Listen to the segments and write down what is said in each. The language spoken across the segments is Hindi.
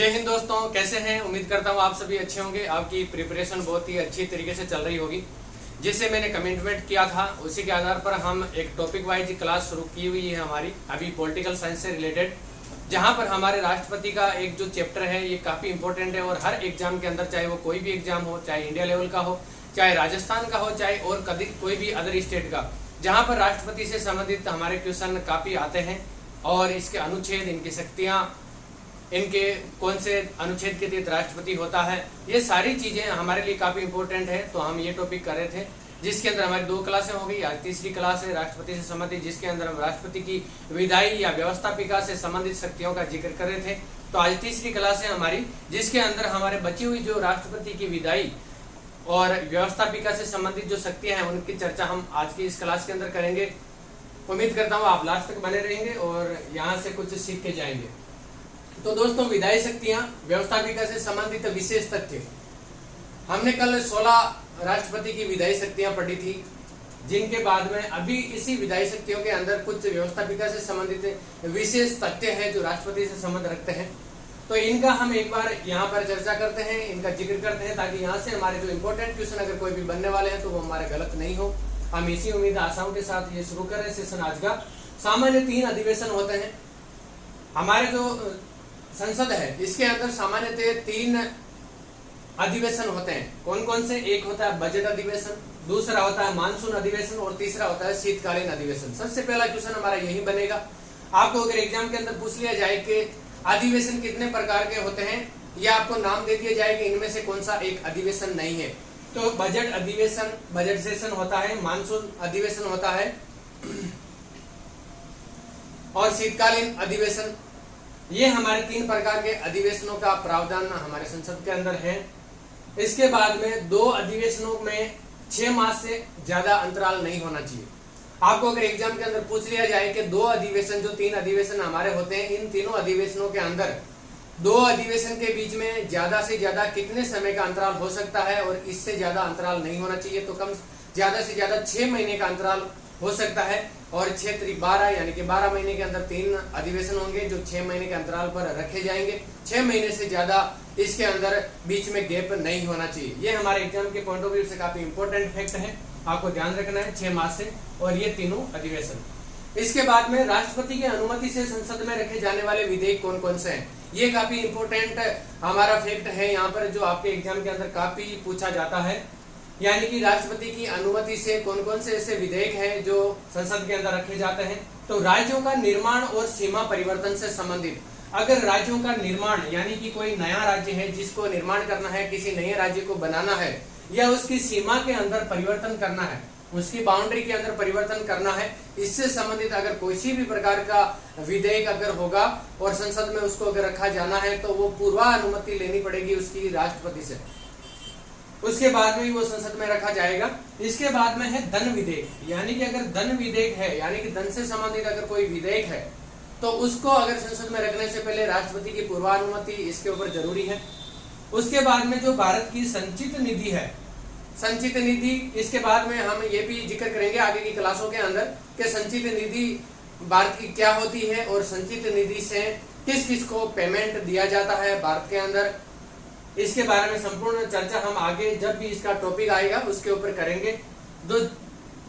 जय हिंद दोस्तों, कैसे हैं। उम्मीद करता हूँ आप सभी अच्छे होंगे। आपकी प्रिपरेशन बहुत ही अच्छी तरीके से चल रही होगी। जिससे मैंने कमिटमेंट किया था उसी के आधार पर हम एक टॉपिक वाइज क्लास शुरू की हुई है हमारी अभी पॉलिटिकल साइंस से रिलेटेड, जहाँ पर हमारे राष्ट्रपति का एक जो चैप्टर है ये काफ़ी इंपॉर्टेंट है और हर एग्जाम के अंदर, चाहे वो कोई भी एग्जाम हो, चाहे इंडिया लेवल का हो, चाहे राजस्थान का हो, चाहे और कभी कोई भी अदर स्टेट का, जहाँ पर राष्ट्रपति से संबंधित हमारे क्वेश्चन काफ़ी आते हैं और इसके अनुच्छेद, इनकी शक्तियाँ, इनके कौन से अनुच्छेद के तहत राष्ट्रपति होता है, ये सारी चीजें हमारे लिए काफी इंपॉर्टेंट है। तो हम ये टॉपिक कर रहे थे जिसके अंदर हमारी 2 क्लासें हो गई। आज तीसरी क्लास है राष्ट्रपति से संबंधित, जिसके अंदर हम राष्ट्रपति की विधायी या व्यवस्थापिका से संबंधित शक्तियों का जिक्र कर रहे थे। तो आज तीसरी क्लास है हमारी, जिसके अंदर हमारे बची हुई जो राष्ट्रपति की विधायी और व्यवस्थापिका से संबंधित जो शक्तियां हैं उनकी चर्चा हम आज की इस क्लास के अंदर करेंगे। उम्मीद करता हूँ आप लास्ट तक बने रहेंगे और यहाँ से कुछ सीख के जाएंगे। तो दोस्तों, विधायी शक्तियां, व्यवस्थापिका से संबंधित विशेष तथ्य, हमने कल 16 राष्ट्रपति की विधायी शक्तियां पढ़ी थी, जिनके बाद में अभी इसी विधायी शक्तियों के अंदर कुछ व्यवस्थापिका से संबंधित विशेष तथ्य हैं जो राष्ट्रपति से संबंध रखते हैं। तो इनका हम एक बार यहाँ पर चर्चा करते हैं, इनका जिक्र करते हैं, ताकि यहाँ से हमारे जो इंपॉर्टेंट क्वेश्चन अगर कोई भी बनने वाले हैं तो वो हमारे गलत नहीं हो। हम इसी उम्मीद आशाओं के साथ ये शुरू कर रहे हैं सेशन आज का। सामान्य 3 अधिवेशन होते हैं हमारे जो संसद है, इसके अंदर सामान्यतः 3 अधिवेशन होते हैं। कौन कौन से? एक होता है बजट अधिवेशन, दूसरा होता है मानसून अधिवेशन और तीसरा होता है शीतकालीन अधिवेशन। सबसे पहला क्वेश्चन हमारा यही बनेगा। आपको अगर एग्जाम के अंदर पूछ लिया जाए कि अधिवेशन कितने प्रकार के होते हैं, या आपको नाम दे दिया जाए कि इनमें से कौन सा एक अधिवेशन नहीं है, तो बजट अधिवेशन, बजट सेशन होता है, मानसून अधिवेशन होता है और शीतकालीन अधिवेशन। ये हमारे 3 प्रकार के अधिवेशनों का प्रावधान हमारे संसद के अंदर है। इसके बाद में 2 अधिवेशनों में 6 मास से ज्यादा अंतराल नहीं होना चाहिए। आपको अगर एग्जाम के अंदर पूछ लिया जाए कि 2 अधिवेशन, जो 3 अधिवेशन हमारे होते हैं, इन तीनों अधिवेशनों के अंदर 2 अधिवेशन के बीच में ज्यादा से ज्यादा कितने समय का अंतराल हो सकता है और इससे ज्यादा अंतराल नहीं होना चाहिए, तो कम ज्यादा से ज्यादा 6 महीने का अंतराल हो सकता है और 6 त्रिक 12 यानी कि 12 महीने के अंदर 3 अधिवेशन होंगे जो 6 महीने के अंतराल पर रखे जाएंगे। 6 महीने से ज्यादा इसके अंदर बीच में गैप नहीं होना चाहिए। ये हमारे एग्जाम के पॉइंट ऑफ व्यू से काफी इंपॉर्टेंट फैक्ट है, आपको ध्यान रखना है। 6 मास से और ये तीनों अधिवेशन। इसके बाद में राष्ट्रपति की अनुमति से संसद में रखे जाने वाले विधेयक कौन कौन से हैं, ये काफी इंपॉर्टेंट हमारा फैक्ट है यहाँ पर, जो आपके एग्जाम के अंदर काफी पूछा जाता है। यानी कि राष्ट्रपति की अनुमति से कौन कौन से ऐसे विधेयक हैं जो संसद के अंदर रखे जाते हैं। तो राज्यों का निर्माण और सीमा परिवर्तन से संबंधित, अगर राज्यों का निर्माण यानी कि कोई नया राज्य है जिसको निर्माण करना है, किसी नए राज्य को बनाना है या उसकी सीमा के अंदर परिवर्तन करना है, उसकी बाउंड्री के अंदर परिवर्तन करना है, इससे संबंधित अगर कोई भी प्रकार का विधेयक अगर होगा और संसद में उसको अगर रखा जाना है तो वो पूर्वानुमति लेनी पड़ेगी उसकी राष्ट्रपति से। उसके बाद में वो संसद में रखा जाएगा। इसके बाद में है धन विधेयक, यानी कि अगर धन विधेयक है, यानी कि धन से संबंधित अगर कोई विधेयक है तो उसको अगर संसद में रखने से पहले राष्ट्रपति की पूर्वानुमति इसके ऊपर जरूरी है। उसके बाद में जो भारत की संचित निधि है, संचित निधि, इसके बाद में हम ये भी जिक्र करेंगे आगे की क्लासों के अंदर कि संचित निधि भारत की क्या होती है और संचित निधि से किस किस को पेमेंट दिया जाता है भारत के अंदर। इसके बारे में संपूर्ण चर्चा हम आगे जब भी इसका टॉपिक आएगा उसके ऊपर करेंगे। तो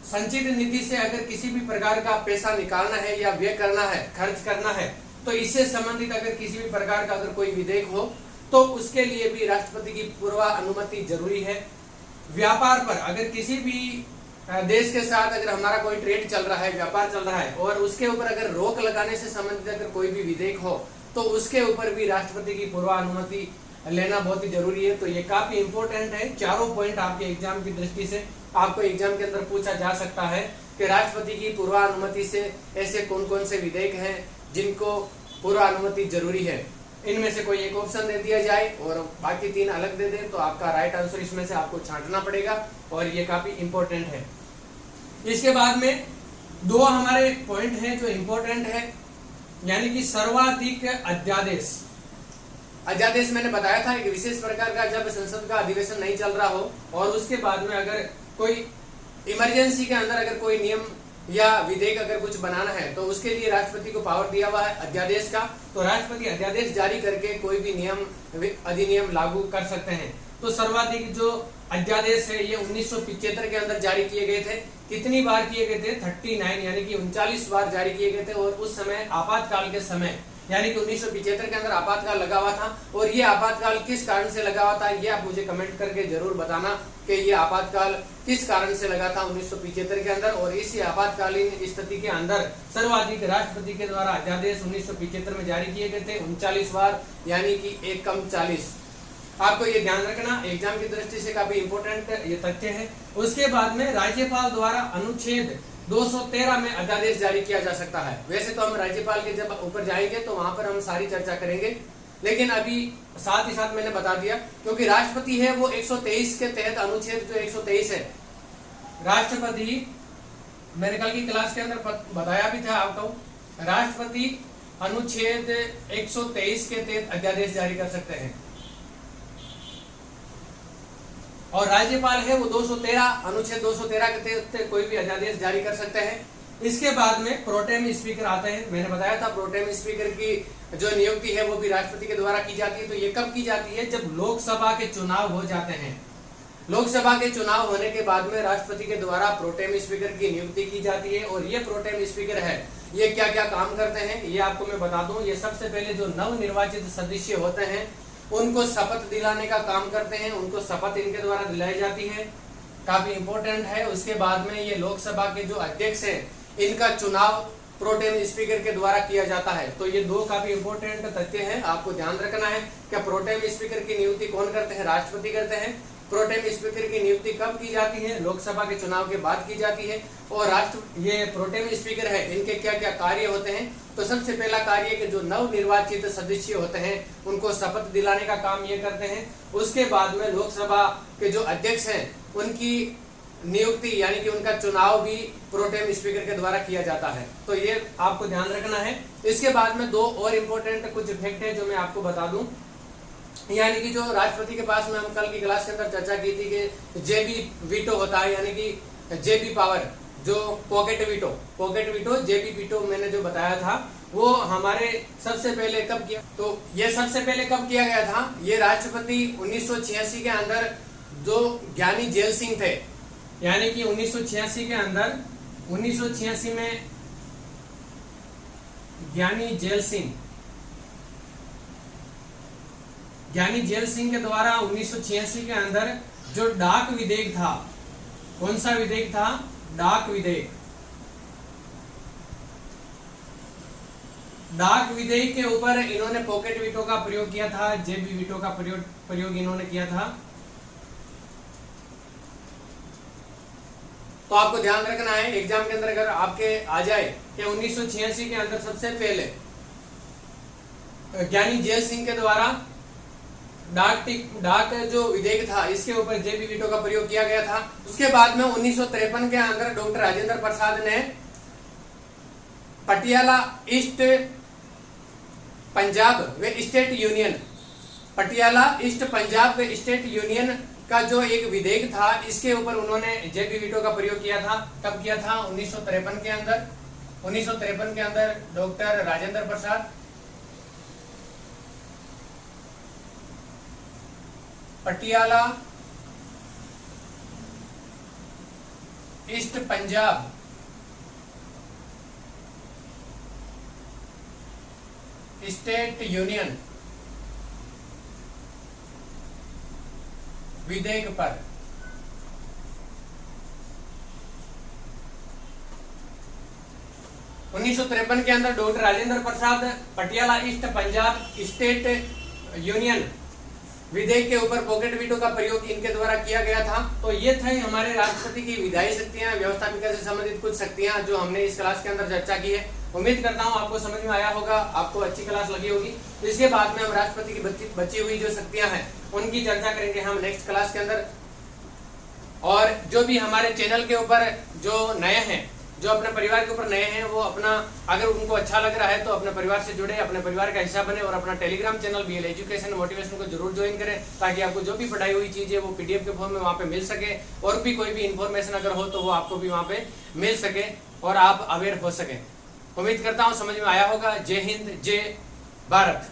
संचित निधि से अगर किसी भी प्रकार का पैसा निकालना है या व्यय करना है, खर्च करना है, तो इससे संबंधित अगर किसी भी प्रकार का अगर कोई विधेयक हो तो उसके लिए भी राष्ट्रपति की पूर्व अनुमति जरूरी है। व्यापार पर अगर किसी भी देश के साथ अगर हमारा कोई ट्रेड चल रहा है, व्यापार चल रहा है और उसके ऊपर अगर रोक लगाने से संबंधित अगर कोई भी विधेयक हो तो उसके ऊपर भी राष्ट्रपति की पूर्व अनुमति लेना बहुत ही जरूरी है। तो ये काफी इंपॉर्टेंट है। चारों पॉइंट आपके एग्जाम की दृष्टि से आपको एग्जाम के अंदर पूछा जा सकता है कि राष्ट्रपति की पूर्वानुमति से ऐसे कौन कौन से विधेयक हैं जिनको पूर्वानुमति जरूरी है। इनमें से कोई एक ऑप्शन दे दिया जाए और बाकी 3 अलग दे दे तो आपका राइट आंसर इसमें से आपको छांटना पड़ेगा और ये काफी इंपॉर्टेंट है। इसके बाद में 2 हमारे पॉइंट हैं जो इंपॉर्टेंट है, यानी कि सर्वाधिक अध्यादेश। अध्यादेश मैंने बताया था कि विशेष प्रकार का जब संसद का अधिवेशन नहीं चल रहा हो और उसके बाद में अगर कोई इमरजेंसी के अंदर अगर कोई नियम या विधेयक अगर कुछ बनाना है तो उसके लिए राष्ट्रपति को पावर दिया हुआ है अध्यादेश का। तो राष्ट्रपति अध्यादेश जारी करके कोई भी नियम अधिनियम लागू कर सकते हैं। तो सर्वाधिक जो अध्यादेश है ये 1975 के अंदर जारी किए गए थे। कितनी बार किए गए थे? 39 यानी कि 39 बार जारी किए गए थे। और उस समय आपातकाल के समय यानी कि 1975 के अंदर आपातकाल लगा हुआ था। और ये आपातकाल किस कारण से लगा हुआ था ये आप मुझे कमेंट करके जरूर बताना कि ये आपातकाल किस कारण से लगा था 1975 के अंदर। और इसी आपातकालीन स्थिति के अंदर सर्वाधिक राष्ट्रपति के द्वारा अध्यादेश 1975 में जारी किए गए थे 39 बार, यानी कि 1 कम 40। आपको ये ध्यान रखना, एग्जाम की दृष्टि से काफी इंपोर्टेंट ये तथ्य है। उसके बाद में राज्यपाल द्वारा अनुच्छेद 213 में अध्यादेश जारी किया जा सकता है। वैसे तो हम राज्यपाल के जब ऊपर जाएंगे तो वहां पर हम सारी चर्चा करेंगे, लेकिन अभी साथ ही साथ मैंने बता दिया क्योंकि राष्ट्रपति है वो 123 के तहत अनुच्छेद जो 123 है, राष्ट्रपति मैंने कल की क्लास के अंदर बताया भी था आपको, राष्ट्रपति अनुच्छेद 123 के तहत अध्यादेश जारी कर सकते हैं। और राज्यपाल है वो 213 अनुच्छेद 213 के तहत कोई भी अध्यादेश जारी कर सकते हैं। इसके बाद में प्रोटेम स्पीकर आते हैं। मैंने बताया था प्रोटेम स्पीकर की जो नियुक्ति है वो भी राष्ट्रपति के द्वारा की जाती है। तो ये कब की जाती है? जब लोकसभा के चुनाव हो जाते हैं। लोकसभा के चुनाव होने के बाद में राष्ट्रपति के द्वारा प्रोटेम स्पीकर की नियुक्ति की जाती है। और ये प्रोटेम स्पीकर है ये क्या क्या काम करते हैं ये आपको मैं बता दूं। ये सबसे पहले जो नवनिर्वाचित सदस्य होते हैं उनको शपथ दिलाने का काम करते हैं, उनको शपथ इनके द्वारा दिलाई जाती है, काफी इंपॉर्टेंट है। उसके बाद में ये लोकसभा के जो अध्यक्ष हैं इनका चुनाव प्रोटेम स्पीकर के द्वारा किया जाता है। तो ये दो काफी इंपॉर्टेंट तथ्य हैं, आपको ध्यान रखना है। क्या प्रोटेम स्पीकर की नियुक्ति कौन करते हैं? राष्ट्रपति करते हैं। प्रोटेम स्पीकर की नियुक्ति कब की जाती है? लोकसभा के चुनाव के बाद की जाती है। और ये प्रोटेम स्पीकर है इनके क्या क्या कार्य होते हैं? तो सबसे पहला कार्य कि जो नवनिर्वाचित सदस्य होते हैं उनको शपथ दिलाने का काम ये करते हैं। उसके बाद में लोकसभा के जो अध्यक्ष हैं उनकी नियुक्ति यानी कि उनका चुनाव भी प्रोटेम स्पीकर के द्वारा किया जाता है। तो ये आपको ध्यान रखना है। इसके बाद में दो और इम्पोर्टेंट कुछ फैक्ट है जो मैं आपको बता दूं, यानी कि जो राष्ट्रपति के पास में हम कल की क्लास के अंदर चर्चा की थी कि जेबी वीटो होता है, यानी कि जेबी पावर, जो पॉकेट वीटो जेबी वीटो मैंने जो बताया था वो हमारे सबसे पहले कब किया? तो ये सबसे पहले कब किया गया था? ये राष्ट्रपति 1986 के अंदर जो ज्ञानी जेल सिंह थे, यानी कि 1986 के अंदर 1986 में ज्ञानी जेल सिंह के द्वारा 1986 के अंदर जो डाक विधेयक था, कौन सा विधेयक था? डाक विधेयक के ऊपर इन्होंने पॉकेट वीटो का प्रयोग किया था, जेबी वीटो का प्रयोग इन्होंने किया था। तो आपको ध्यान रखना है, एग्जाम के अंदर अगर आपके आ जाए कि 1986 के अंदर सबसे पहले ज्ञानी जेल सिंह के द्वारा डाक जो विधेयक था इसके ऊपर जेबी वीटो का प्रयोग किया गया था। उसके बाद में 1953 के अंदर डॉक्टर राजेंद्र प्रसाद ने पटियाला ईस्ट पंजाब व स्टेट यूनियन का जो एक विधेयक था इसके ऊपर उन्होंने जेबी वीटो का प्रयोग किया था। कब किया था? 1953 के अंदर। 1953 के अंदर doctor Rajendra Prasad Patiala East Punjab State Union विधेयक पर उन्नीस के अंदर doctor Rajendra Prasad Patiala East Punjab State Union विधेयक के ऊपर पॉकेट वीटो का प्रयोग इनके द्वारा किया गया था। तो ये थे हमारे राष्ट्रपति की विधायी शक्तियां, व्यवस्थापिका से संबंधित कुछ शक्तियां जो हमने इस क्लास के अंदर चर्चा की है। उम्मीद करता हूं आपको समझ में आया होगा, आपको अच्छी क्लास लगी होगी। इसके बाद में हम राष्ट्रपति की बची हुई जो शक्तियां हैं उनकी चर्चा करेंगे हम नेक्स्ट क्लास के अंदर। और जो भी हमारे चैनल के ऊपर जो नए हैं, जो अपने परिवार के ऊपर नए हैं, वो अपना अगर उनको अच्छा लग रहा है तो अपने परिवार से जुड़े, अपने परिवार का हिस्सा बने और अपना Telegram channel BL education motivation को जरूर ज्वाइन करें, ताकि आपको जो भी पढ़ाई हुई चीज है वो PDF के फॉर्म में वहाँ पे मिल सके। और भी कोई भी इन्फॉर्मेशन अगर हो तो वो आपको भी वहाँ पे मिल सके। और आप अवेयर हो सकें। उम्मीद करता हूं समझ में आया होगा। जय हिंद, जय भारत।